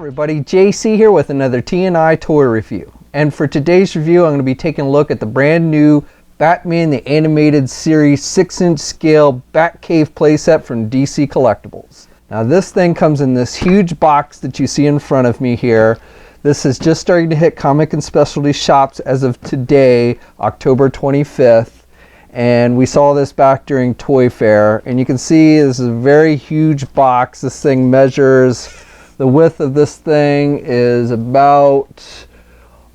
Everybody, JC here with another T&I toy review. And for today's review, I'm going to be taking a look at the brand new Batman the Animated Series 6-inch scale Batcave playset from DC Collectibles. Now this thing comes in this huge box that you see in front of me here. This is just starting to hit comic and specialty shops as of today, October 25th. And we saw this back during Toy Fair. And you can see this is a very huge box. This thing measures, the width of this thing is about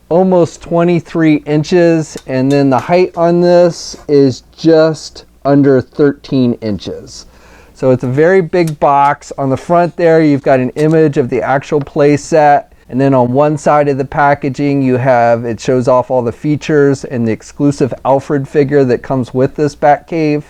almost 23 inches. And then the height on this is just under 13 inches. So it's a very big box. On the front there, you've got an image of the actual play set. And then on one side of the packaging, you have, it shows off all the features and the exclusive Alfred figure that comes with this Batcave.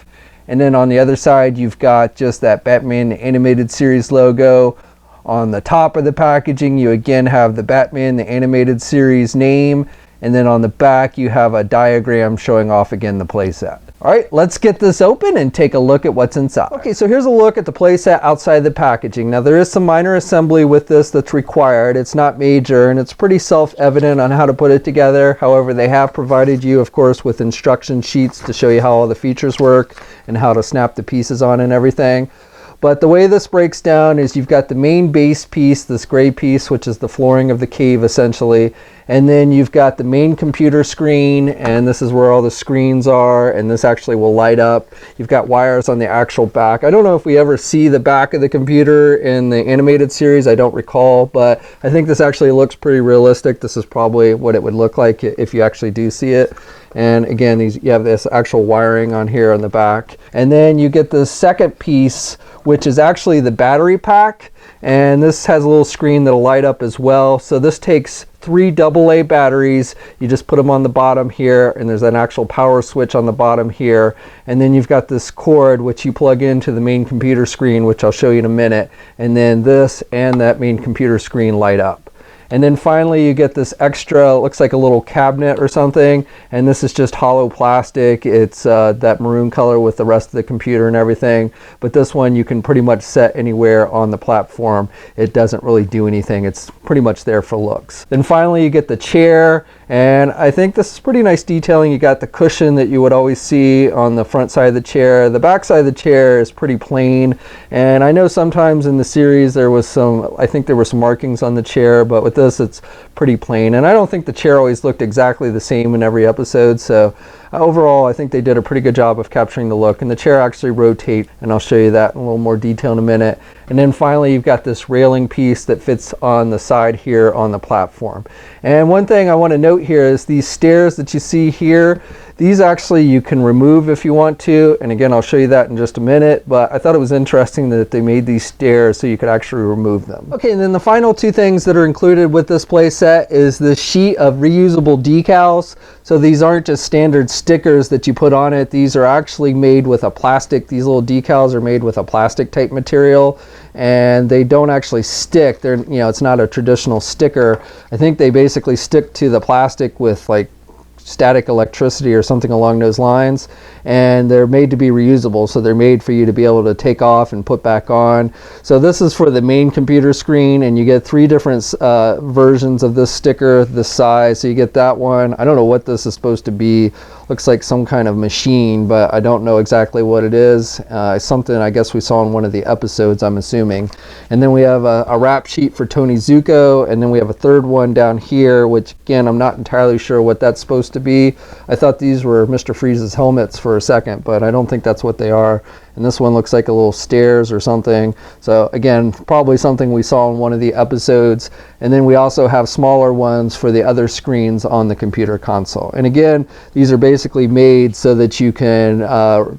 And then on the other side, you've got just that Batman Animated Series logo. On the top of the packaging, you again have the Batman the Animated Series name. And then on the back, you have a diagram showing off again the playset. All right, let's get this open and take a look at what's inside. Okay, so here's a look at the playset outside the packaging. Now there is some minor assembly with this that's required. It's not major and it's pretty self-evident on how to put it together. However, they have provided you, of course, with instruction sheets to show you how all the features work and how to snap the pieces on and everything. But the way this breaks down is you've got the main base piece, this gray piece, which is the flooring of the cave essentially. And then you've got the main computer screen, and this is where all the screens are, and this actually will light up. You've got wires on the actual back. I don't know if we ever see the back of the computer in the animated series, I don't recall, but I think this actually looks pretty realistic. This is probably what it would look like if you actually do see it. And again, you have this actual wiring on here on the back. And then you get the second piece, which is actually the battery pack. And this has a little screen that'll light up as well. So this takes 3 AA batteries. You just put them on the bottom here, and there's an actual power switch on the bottom here. And then you've got this cord which you plug into the main computer screen, which I'll show you in a minute. And then this and that main computer screen light up. And then finally you get this extra, looks like a little cabinet or something, and this is just hollow plastic. It's that maroon color with the rest of the computer and everything, but this one you can pretty much set anywhere on the platform. It doesn't really do anything. It's pretty much there for looks. Then finally you get the chair, and I think this is pretty nice detailing. You got the cushion that you would always see on the front side of the chair. The back side of the chair is pretty plain, and I know sometimes in the series there was some, I think there were some markings on the chair, but with this it's pretty plain. And I don't think the chair always looked exactly the same in every episode, so overall I think they did a pretty good job of capturing the look. And the chair actually rotates, and I'll show you that in a little more detail in a minute. And then finally you've got this railing piece that fits on the side here on the platform. And one thing I want to note here is these stairs that you see here, these actually you can remove if you want to, and again I'll show you that in just a minute, but I thought it was interesting that they made these stairs so you could actually remove them. Okay, and then the final 2 things that are included with this play set is this sheet of reusable decals. So these aren't just standard stickers that you put on it. These are actually made with a plastic, these little decals are made with a plastic type material, and they don't actually stick. They're, you know, it's not a traditional sticker. I think they basically stick to the plastic with like static electricity or something along those lines, and they're made to be reusable, so they're made for you to be able to take off and put back on. So this is for the main computer screen, and you get 3 different versions of this sticker this size. So you get that one. I don't know what this is supposed to be. Looks like some kind of machine, but I don't know exactly what it is. Something I guess we saw in one of the episodes, I'm assuming. And then we have a wrap sheet for Tony Zuko, and then we have a third one down here, which again I'm not entirely sure what that's supposed to be. I thought these were Mr. Freeze's helmets for a second, but I don't think that's what they are. And this one looks like a little stairs or something. So again, probably something we saw in one of the episodes. And then we also have smaller ones for the other screens on the computer console. And again, these are basically made so that you can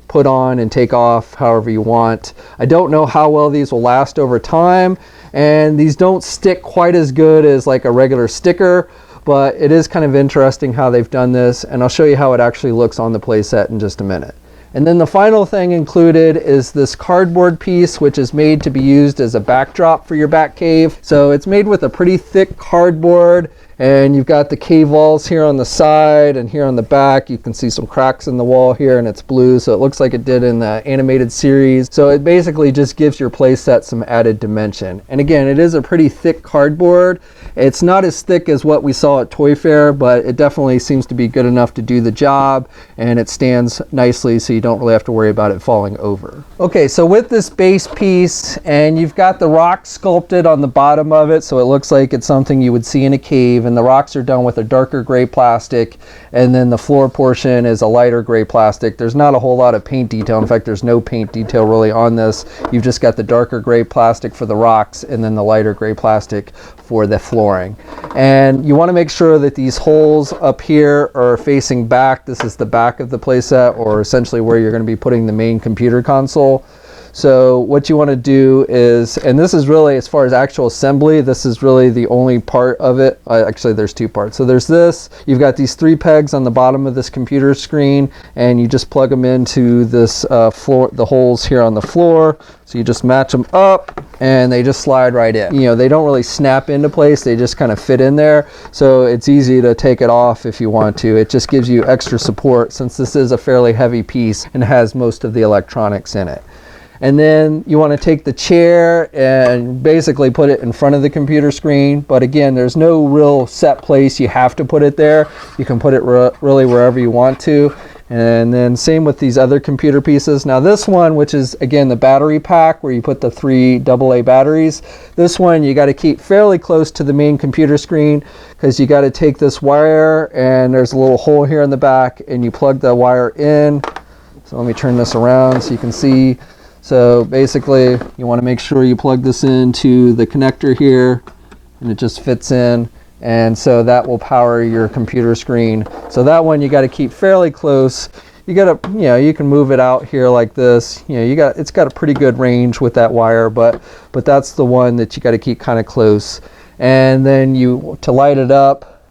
put on and take off however you want. I don't know how well these will last over time, and these don't stick quite as good as like a regular sticker, but it is kind of interesting how they've done this, and I'll show you how it actually looks on the playset in just a minute. And then the final thing included is this cardboard piece, which is made to be used as a backdrop for your Batcave. So it's made with a pretty thick cardboard, And you've got the cave walls here on the side and here on the back. You can see some cracks in the wall here, and it's blue, so it looks like it did in the animated series. So it basically just gives your playset some added dimension. And again, it is a pretty thick cardboard. It's not as thick as what we saw at Toy Fair, but it definitely seems to be good enough to do the job, and it stands nicely so you don't really have to worry about it falling over. Okay, so with this base piece, and you've got the rock sculpted on the bottom of it, so it looks like it's something you would see in a cave, and the rocks are done with a darker gray plastic, and then the floor portion is a lighter gray plastic. There's not a whole lot of paint detail. In fact, there's no paint detail really on this. You've just got the darker gray plastic for the rocks and then the lighter gray plastic for the flooring. And you want to make sure that these holes up here are facing back. This is the back of the playset, or essentially where you're going to be putting the main computer console. So what you want to do is, and this is really, as far as actual assembly, this is really the only part of it. Actually, there's two parts. So there's this, you've got these 3 pegs on the bottom of this computer screen, and you just plug them into this floor, the holes here on the floor. So you just match them up and they just slide right in. You know, they don't really snap into place, they just kind of fit in there. So it's easy to take it off if you want to. It just gives you extra support since this is a fairly heavy piece and has most of the electronics in it. And then you want to take the chair and basically put it in front of the computer screen. But again, there's no real set place you have to put it there. You can put it really wherever you want to. And then same with these other computer pieces. Now this one, which is again the battery pack where you put the 3 AA batteries, this one you got to keep fairly close to the main computer screen, because you got to take this wire, and there's a little hole here in the back, and you plug the wire in. So let me turn this around so you can see. So basically you want to make sure you plug this into the connector here, and it just fits in, and so that will power your computer screen. So that one you got to keep fairly close. You got to, you know, you can move it out here like this. You know, it's got a pretty good range with that wire, but that's the one that you got to keep kind of close. And then to light it up,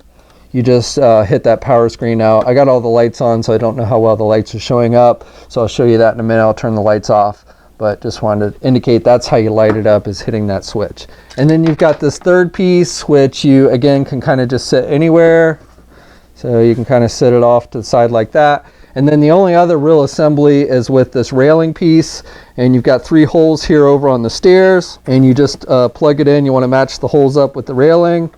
you just hit that power screen. Now I got all the lights on, so I don't know how well the lights are showing up, so I'll show you that in a minute. I'll turn the lights off, but just wanted to indicate that's how you light it up, is hitting that switch. And then you've got this third piece, which you again can kind of just sit anywhere. So you can kind of set it off to the side like that. And then the only other real assembly is with this railing piece, and you've got 3 holes here over on the stairs, and you just plug it in. You want to match the holes up with the railing,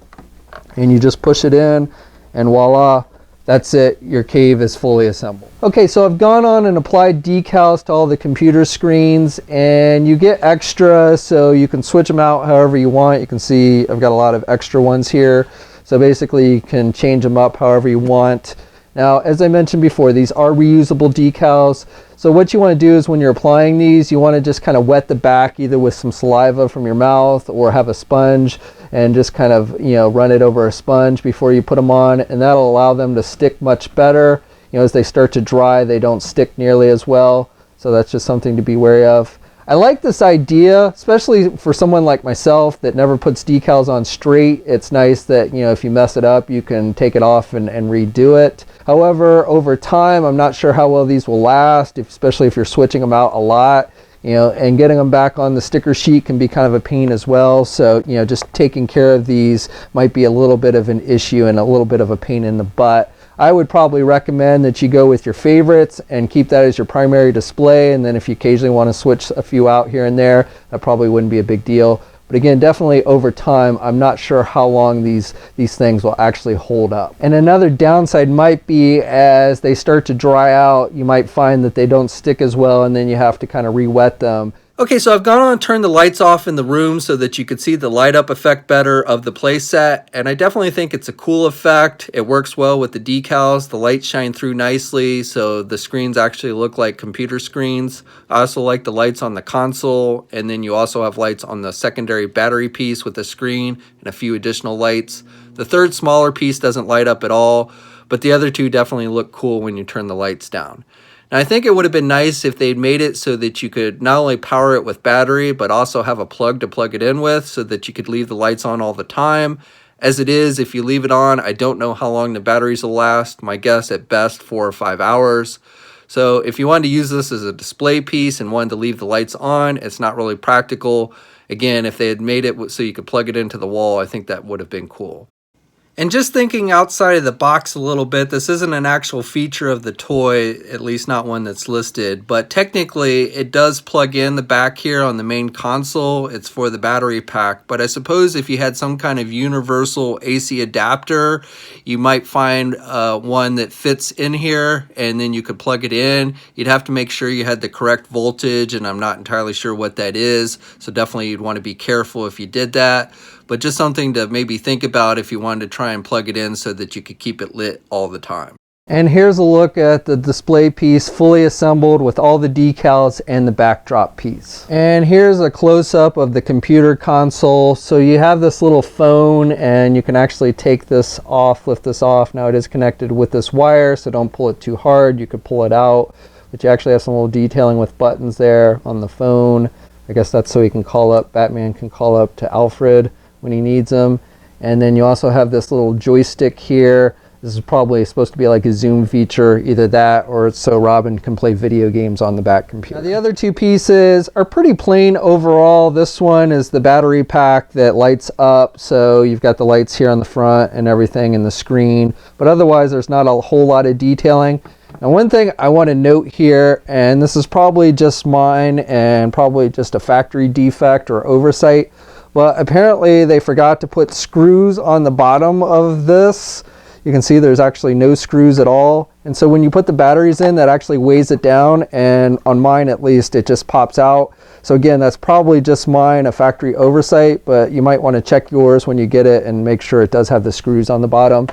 and you just push it in, and voila, that's it. Your cave is fully assembled. Okay, so I've gone on and applied decals to all the computer screens, and you get extra, so you can switch them out however you want. You can see I've got a lot of extra ones here. So basically you can change them up however you want. Now, as I mentioned before, these are reusable decals. So what you want to do is when you're applying these, you want to just kind of wet the back either with some saliva from your mouth, or have a sponge and just kind of, you know, run it over a sponge before you put them on, and that'll allow them to stick much better. You know, as they start to dry, they don't stick nearly as well. So that's just something to be wary of. I like this idea, especially for someone like myself that never puts decals on straight. It's nice that, you know, if you mess it up, you can take it off and redo it. However, over time, I'm not sure how well these will last, especially if you're switching them out a lot. You know, and getting them back on the sticker sheet can be kind of a pain as well. So, you know, just taking care of these might be a little bit of an issue and a little bit of a pain in the butt. I would probably recommend that you go with your favorites and keep that as your primary display. And then if you occasionally want to switch a few out here and there, that probably wouldn't be a big deal. But again, definitely over time, I'm not sure how long these things will actually hold up. And another downside might be as they start to dry out, you might find that they don't stick as well, and then you have to kind of re-wet them. Okay, so I've gone on and turned the lights off in the room so that you could see the light up effect better of the playset, and I definitely think it's a cool effect. It works well with the decals. The lights shine through nicely, so the screens actually look like computer screens. I also like the lights on the console, and then you also have lights on the secondary battery piece with the screen and a few additional lights. The third smaller piece doesn't light up at all, but the other two definitely look cool when you turn the lights down. Now, I think it would have been nice if they'd made it so that you could not only power it with battery, but also have a plug to plug it in with so that you could leave the lights on all the time. As it is, if you leave it on, I don't know how long the batteries will last. My guess at best 4 or 5 hours. So if you wanted to use this as a display piece and wanted to leave the lights on, it's not really practical. Again, if they had made it so you could plug it into the wall, I think that would have been cool. And just thinking outside of the box a little bit, this isn't an actual feature of the toy, at least not one that's listed, but technically it does plug in the back here on the main console. It's for the battery pack, but I suppose if you had some kind of universal AC adapter, you might find one that fits in here and then you could plug it in. You'd have to make sure you had the correct voltage, and I'm not entirely sure what that is, so definitely you'd want to be careful if you did that. But just something to maybe think about if you wanted to try and plug it in so that you could keep it lit all the time. And here's a look at the display piece fully assembled with all the decals and the backdrop piece. And here's a close-up of the computer console. So you have this little phone and you can actually take this off, lift this off. Now it is connected with this wire, so don't pull it too hard. You could pull it out, but you actually have some little detailing with buttons there on the phone. I guess that's so he can call up, Batman can call up to Alfred when he needs them. And then you also have this little joystick here. This is probably supposed to be like a zoom feature, either that or it's so Robin can play video games on the back computer. Now, the other two pieces are pretty plain overall. This one is the battery pack that lights up, so you've got the lights here on the front and everything in the screen, but otherwise there's not a whole lot of detailing. Now, one thing I want to note here, and this is probably just mine and probably just a factory defect or oversight, but apparently they forgot to put screws on the bottom of this. You can see there's actually no screws at all. And so when you put the batteries in, that actually weighs it down. And on mine, at least, it just pops out. So again, that's probably just mine, a factory oversight, but you might want to check yours when you get it and make sure it does have the screws on the bottom.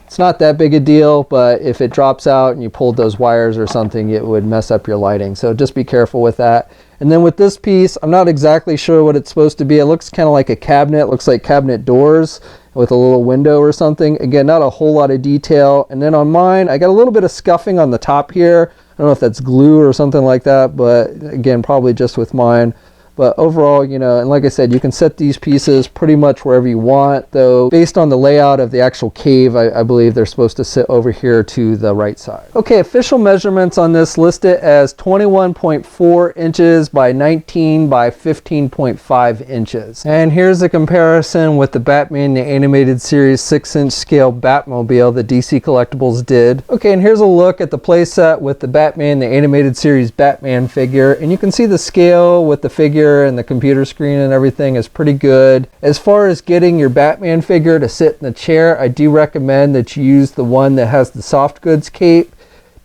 It's not that big a deal, but if it drops out and you pulled those wires or something, it would mess up your lighting. So just be careful with that. And then with this piece, I'm not exactly sure what it's supposed to be. It looks kind of like a cabinet. It looks like cabinet doors with a little window or something. Again, not a whole lot of detail. And then on mine, I got a little bit of scuffing on the top here. I don't know if that's glue or something like that, but again, probably just with mine. But overall, you know, and like I said, you can set these pieces pretty much wherever you want, though based on the layout of the actual cave, I believe they're supposed to sit over here to the right side. Okay, official measurements on this list it as 21.4 inches by 19 by 15.5 inches. And here's a comparison with the Batman the Animated Series 6-inch scale Batmobile that DC Collectibles did. Okay, and here's a look at the playset with the Batman the Animated Series Batman figure, and you can see the scale with the figure and the computer screen and everything is pretty good. As far as getting your Batman figure to sit in the chair, I do recommend that you use the one that has the soft goods cape.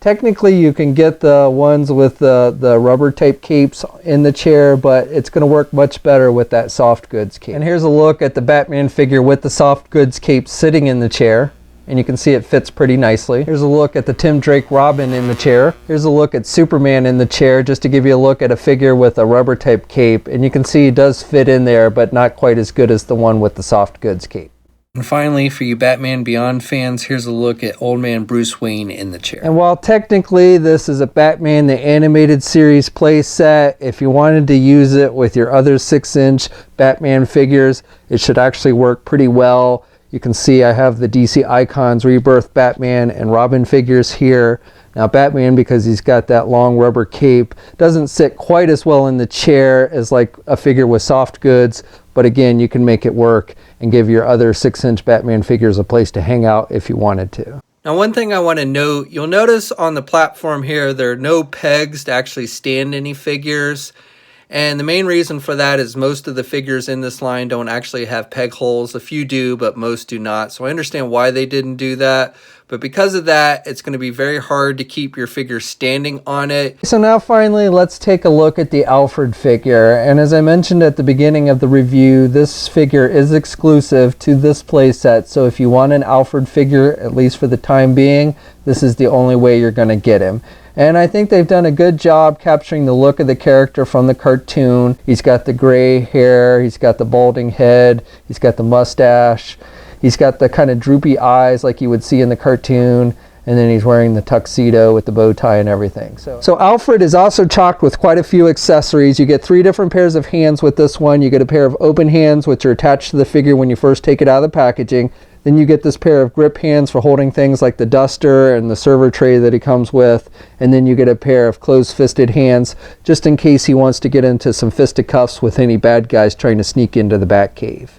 Technically you can get the ones with the rubber type capes in the chair, but it's going to work much better with that soft goods cape. And here's a look at the Batman figure with the soft goods cape sitting in the chair. And you can see it fits pretty nicely. Here's a look at the Tim Drake Robin in the chair. Here's a look at Superman in the chair, just to give you a look at a figure with a rubber type cape. And you can see it does fit in there, but not quite as good as the one with the soft goods cape. And finally, for you Batman Beyond fans, here's a look at Old Man Bruce Wayne in the chair. And while technically this is a Batman the Animated Series play set, if you wanted to use it with your other 6-inch Batman figures, it should actually work pretty well. You can see I have the DC Icons Rebirth Batman and Robin figures here. Now Batman, because he's got that long rubber cape, doesn't sit quite as well in the chair as like a figure with soft goods, but again, you can make it work and give your other 6-inch Batman figures a place to hang out if you wanted to. Now, one thing I want to note, you'll notice on the platform here, there are no pegs to actually stand any figures. And the main reason for that is most of the figures in this line don't actually have peg holes. A few do, but most do not. So I understand why they didn't do that. But because of that, it's going to be very hard to keep your figure standing on it. So now finally, let's take a look at the Alfred figure. And as I mentioned at the beginning of the review, this figure is exclusive to this playset. So if you want an Alfred figure, at least for the time being, this is the only way you're going to get him. And I think they've done a good job capturing the look of the character from the cartoon. He's got the gray hair, he's got the balding head, he's got the mustache, he's got the kind of droopy eyes like you would see in the cartoon, and then he's wearing the tuxedo with the bow tie and everything. So Alfred is also chocked with quite a few accessories. You get 3 different pairs of hands with this one. You get a pair of open hands, which are attached to the figure when you first take it out of the packaging. Then you get this pair of grip hands for holding things like the duster and the server tray that he comes with. And then you get a pair of closed-fisted hands just in case he wants to get into some fisticuffs with any bad guys trying to sneak into the Batcave.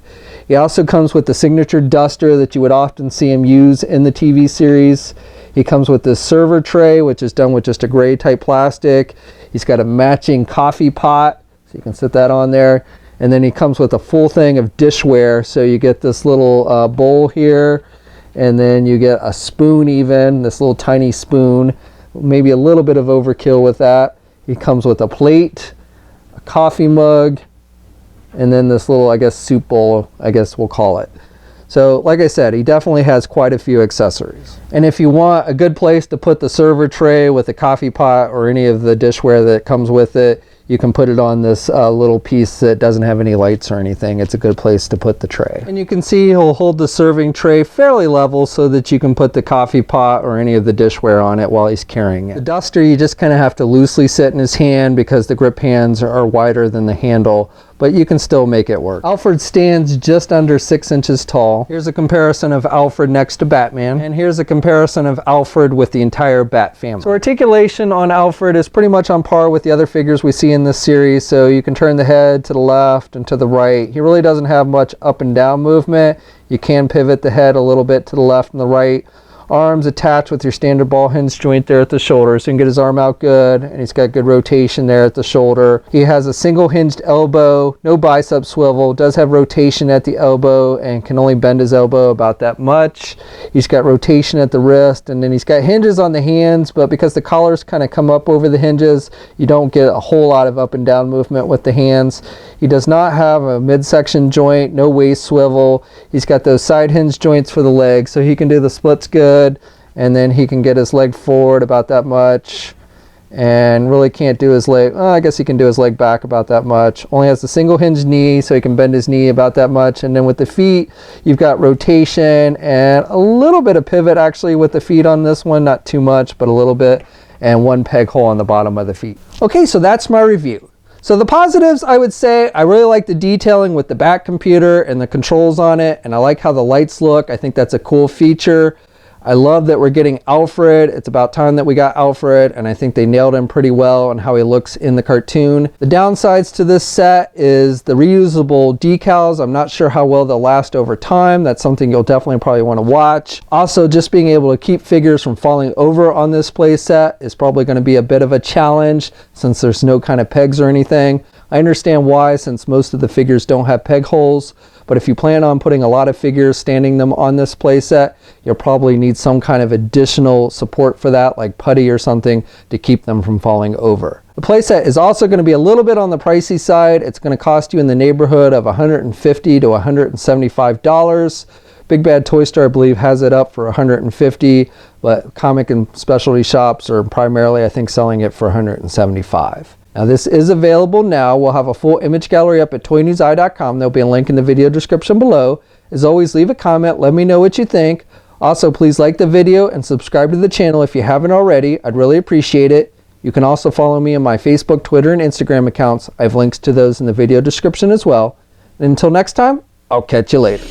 He also comes with the signature duster that you would often see him use in the TV series. He comes with this server tray, which is done with just a gray type plastic. He's got a matching coffee pot, so you can sit that on there. And then he comes with a full thing of dishware. So you get this little bowl here, and then you get a spoon even, this little tiny spoon. Maybe a little bit of overkill with that. He comes with a plate, a coffee mug, and then this little, I guess, soup bowl, I guess we'll call it. So like I said, he definitely has quite a few accessories. And if you want a good place to put the server tray with the coffee pot or any of the dishware that comes with it, you can put it on this little piece that doesn't have any lights or anything. It's a good place to put the tray. And you can see he'll hold the serving tray fairly level so that you can put the coffee pot or any of the dishware on it while he's carrying it. The duster, you just kind of have to loosely sit in his hand because the grip hands are wider than the handle, but you can still make it work. Alfred stands just under 6 inches tall. Here's a comparison of Alfred next to Batman, and here's a comparison of Alfred with the entire Bat family. So articulation on Alfred is pretty much on par with the other figures we see in this series, so you can turn the head to the left and to the right. He really doesn't have much up and down movement. You can pivot the head a little bit to the left and the right. Arms attached with your standard ball hinge joint there at the shoulder, so you can get his arm out good, and he's got good rotation there at the shoulder. He has a single hinged elbow, no bicep swivel, does have rotation at the elbow and can only bend his elbow about that much. He's got rotation at the wrist, and then he's got hinges on the hands, but because the collars kind of come up over the hinges, you don't get a whole lot of up and down movement with the hands. He does not have a midsection joint, no waist swivel. He's got those side hinge joints for the legs, so he can do the splits good. And then he can get his leg forward about that much, and really can't do his leg, I guess he can do his leg back about that much. Only has the single hinged knee, so he can bend his knee about that much. And then with the feet, you've got rotation and a little bit of pivot actually with the feet on this one, not too much, but a little bit, and one peg hole on the bottom of the feet. Okay, so that's my review. So the positives, I would say, I really like the detailing with the back computer and the controls on it, and I like how the lights look. I think that's a cool feature. I love that we're getting Alfred. It's about time that we got Alfred, and I think they nailed him pretty well on how he looks in the cartoon. The downsides to this set is the reusable decals. I'm not sure how well they'll last over time. That's something you'll definitely probably want to watch. Also, just being able to keep figures from falling over on this play set is probably going to be a bit of a challenge since there's no kind of pegs or anything. I understand why, since most of the figures don't have peg holes, but if you plan on putting a lot of figures, standing them on this playset, you'll probably need some kind of additional support for that, like putty or something, to keep them from falling over. The playset is also going to be a little bit on the pricey side. It's going to cost you in the neighborhood of $150 to $175. Big Bad Toy Store, I believe, has it up for $150, but comic and specialty shops are primarily, I think, selling it for $175. Now this is available now. We'll have a full image gallery up at toynewseye.com. There'll be a link in the video description below. As always, leave a comment. Let me know what you think. Also, please like the video and subscribe to the channel if you haven't already. I'd really appreciate it. You can also follow me on my Facebook, Twitter, and Instagram accounts. I have links to those in the video description as well. And until next time, I'll catch you later.